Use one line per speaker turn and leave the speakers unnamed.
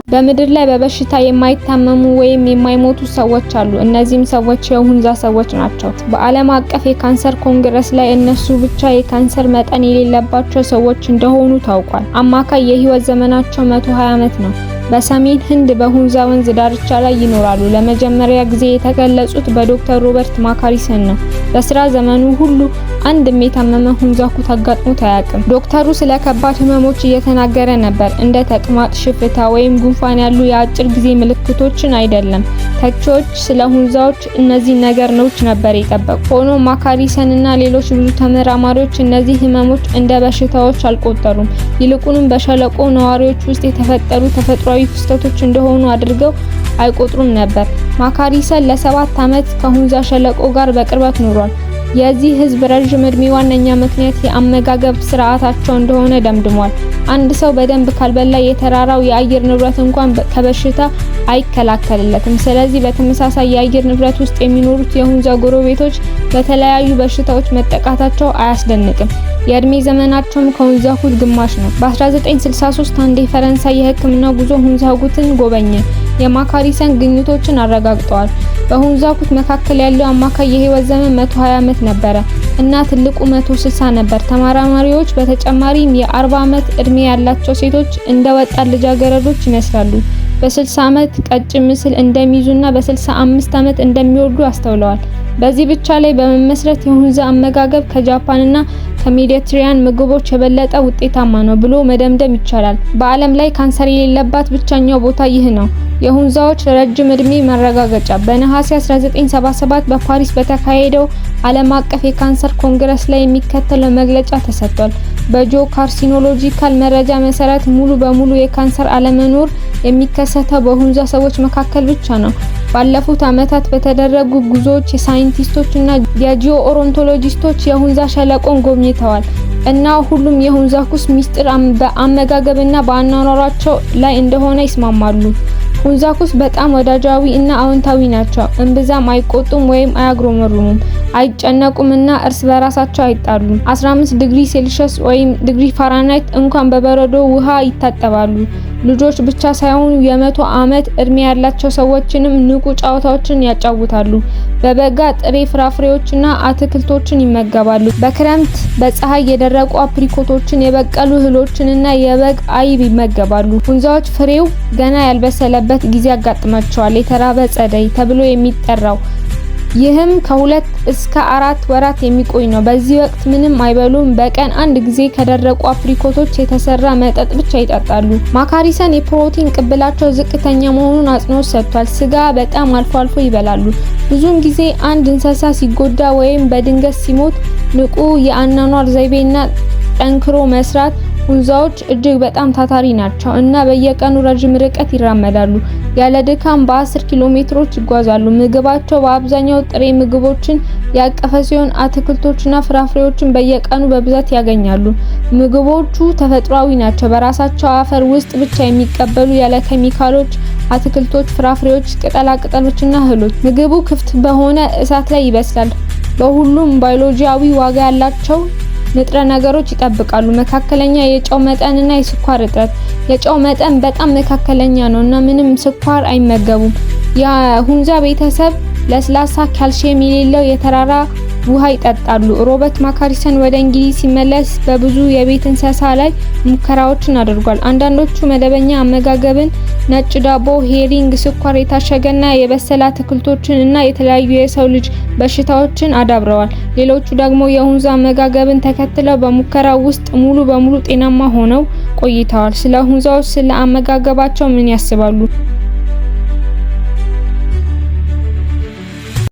በምድር ላይ በበሽታ የማይታመሙ ወይም የማይሞቱ ሰዎች አሉ። እነዚህም ሰዎች የሁንዛ ሰዎች ናቸው። በዓለም አቀፍ የካንሰር ኮንግረስ ላይ እነሱ ብቻ የካንሰር መጠን የሌለባቸው ሰዎች እንደሆኑ ታውቋል። አማካይ የህይወት ዘመናቸው 120 ዓመት ነው። በሰሜን ህንድ በሁንዛ ወንዝ ዳርቻ ላይ ይኖራሉ። ለመጀመሪያ ጊዜ የተገለጹት በዶክተር ሮበርት ማካሪሰን ነው። በስራ ዘመኑ ሁሉ አንድም የታመመ ሁንዛኩት አጋጥሞት አያውቅም። ዶክተሩ ስለ ከባድ ህመሞች እየተናገረ ነበር፣ እንደ ተቅማጥ፣ ሽፍታ ወይም ጉንፋን ያሉ የአጭር ጊዜ ምልክቶችን አይደለም። ተቺዎች ስለ ሁንዛዎች እነዚህ ነገሮች ነበር የጠበቁ። ሆኖም ማካሪሰን እና ሌሎች ብዙ ተመራማሪዎች እነዚህ ህመሞች እንደ በሽታዎች አልቆጠሩም። ይልቁንም በሸለቆ ነዋሪዎች ውስጥ የተፈጠሩ ተፈጥሯዊ ክስተቶች እንደሆኑ አድርገው አይቆጥሩም ነበር። ማካሪሰን ለ7 ዓመት ከሁንዛ ሸለቆ ጋር በቅርበት ኖሯል። የዚህ ህዝብ ረጅም እድሜ ዋነኛ ምክንያት የአመጋገብ ስርዓታቸው እንደሆነ ደምድሟል። አንድ ሰው በደንብ ካልበላ የተራራው የአየር ንብረት እንኳን ከበሽታ አይከላከልለትም። ስለዚህ በተመሳሳይ የአየር ንብረት ውስጥ የሚኖሩት የሁንዛ ጎረቤቶች በተለያዩ በሽታዎች መጠቃታቸው አያስደንቅም። የእድሜ ዘመናቸውም ከሁንዛኩት ግማሽ ነው። በ1963 አንድ የፈረንሳይ የህክምና ጉዞ ሁንዛኩትን ጎበኘ። የማካሪሰን ግኝቶችን አረጋግጠዋል። በሁንዛኩት መካከል ያለው አማካይ የህይወት ዘመን 120 ዓመት ነበረ እና ትልቁ 160 ነበር። ተመራማሪዎች በተጨማሪም የ40 ዓመት እድሜ ያላቸው ሴቶች እንደ ወጣት ልጃገረዶች ይመስላሉ። በ60 ዓመት ቀጭን ምስል እንደሚይዙና በ65 ዓመት እንደሚወልዱ አስተውለዋል። በዚህ ብቻ ላይ በመመስረት የሁንዛ አመጋገብ ከጃፓንና ከሜዲትራኒያን ምግቦች የበለጠ ውጤታማ ነው ብሎ መደምደም ይቻላል። በዓለም ላይ ካንሰር የሌለባት ብቸኛው ቦታ ይህ ነው። የሁንዛዎች ረጅም እድሜ መረጋገጫ በነሐሴ 1977 በፓሪስ በተካሄደው ዓለም አቀፍ የካንሰር ኮንግረስ ላይ የሚከተለው መግለጫ ተሰጥቷል። በጂኦ ካርሲኖሎጂካል መረጃ መሰረት ሙሉ በሙሉ የካንሰር አለመኖር የሚከሰተው በሁንዛ ሰዎች መካከል ብቻ ነው። ባለፉት ዓመታት በተደረጉ ጉዞዎች የሳይንቲስቶች እና የጂኦ ኦሮንቶሎጂስቶች የሁንዛ ሸለቆን ጎብኝተዋል እና ሁሉም የሁንዛኩስ ሚስጥር በአመጋገብና በአኗኗራቸው ላይ እንደሆነ ይስማማሉ። ሁንዛኩስ በጣም ወዳጃዊ እና አዎንታዊ ናቸው። እምብዛም አይቆጡም ወይም አያግሮመሩሙም፣ አይጨነቁም እና እርስ በራሳቸው አይጣሉም። 15 ዲግሪ ሴልሺየስ ወይም ዲግሪ ፋራናይት እንኳን በበረዶ ውሃ ይታጠባሉ። ልጆች ብቻ ሳይሆኑ የ100 ዓመት እድሜ ያላቸው ሰዎችንም ንቁ ጨዋታዎችን ያጫውታሉ። በበጋ ጥሬ ፍራፍሬዎችና አትክልቶችን ይመገባሉ። በክረምት በፀሐይ የደረቁ አፕሪኮቶችን፣ የበቀሉ እህሎችንና የበግ አይብ ይመገባሉ። ሁንዛዎች ፍሬው ገና ያልበሰለበት ጊዜ ያጋጥማቸዋል፣ የተራበ ጸደይ ተብሎ የሚጠራው። ይህም ከ2 እስከ 4 ወራት የሚቆይ ነው። በዚህ ወቅት ምንም አይበሉም። በቀን አንድ ጊዜ ከደረቁ አፕሪኮቶች የተሰራ መጠጥ ብቻ ይጠጣሉ። ማካሪሰን የፕሮቲን ቅብላቸው ዝቅተኛ መሆኑን አጽንኦት ሰጥቷል። ስጋ በጣም አልፎ አልፎ ይበላሉ። ብዙውን ጊዜ አንድ እንስሳ ሲጎዳ ወይም በድንገት ሲሞት ንቁ የአኗኗር ዘይቤና ጠንክሮ መስራት። ሁንዛዎች እጅግ በጣም ታታሪ ናቸው እና በየቀኑ ረጅም ርቀት ይራመዳሉ። ያለ ድካም በ10 ኪሎ ሜትሮች ይጓዛሉ። ምግባቸው በአብዛኛው ጥሬ ምግቦችን ያቀፈ ሲሆን አትክልቶችና ፍራፍሬዎችን በየቀኑ በብዛት ያገኛሉ። ምግቦቹ ተፈጥሯዊ ናቸው። በራሳቸው አፈር ውስጥ ብቻ የሚቀበሉ ያለ ኬሚካሎች አትክልቶች፣ ፍራፍሬዎች፣ ቅጠላቅጠሎችና እህሎች። ምግቡ ክፍት በሆነ እሳት ላይ ይበስላል። በሁሉም ባዮሎጂያዊ ዋጋ ያላቸው ንጥረ ነገሮች ይጠብቃሉ። መካከለኛ የጨው መጠን እና የስኳር እጥረት። የጨው መጠን በጣም መካከለኛ ነው እና ምንም ስኳር አይመገቡም። የሁንዛ ቤተሰብ ለስላሳ ካልሲየም የሌለው የተራራ ውሃ ይጠጣሉ። ሮበርት ማካሪሰን ወደ እንግሊዝ ሲመለስ በብዙ የቤት እንስሳ ላይ ሙከራዎችን አድርጓል። አንዳንዶቹ መደበኛ አመጋገብን፣ ነጭ ዳቦ፣ ሄሪንግ፣ ስኳር፣ የታሸገና የበሰለ አትክልቶችን እና የተለያዩ የሰው ልጅ በሽታዎችን አዳብረዋል። ሌሎቹ ደግሞ የሁንዛ አመጋገብን ተከትለው በሙከራው ውስጥ ሙሉ በሙሉ ጤናማ ሆነው ቆይተዋል። ስለ ሁንዛዎች ስለ አመጋገባቸው ምን ያስባሉ?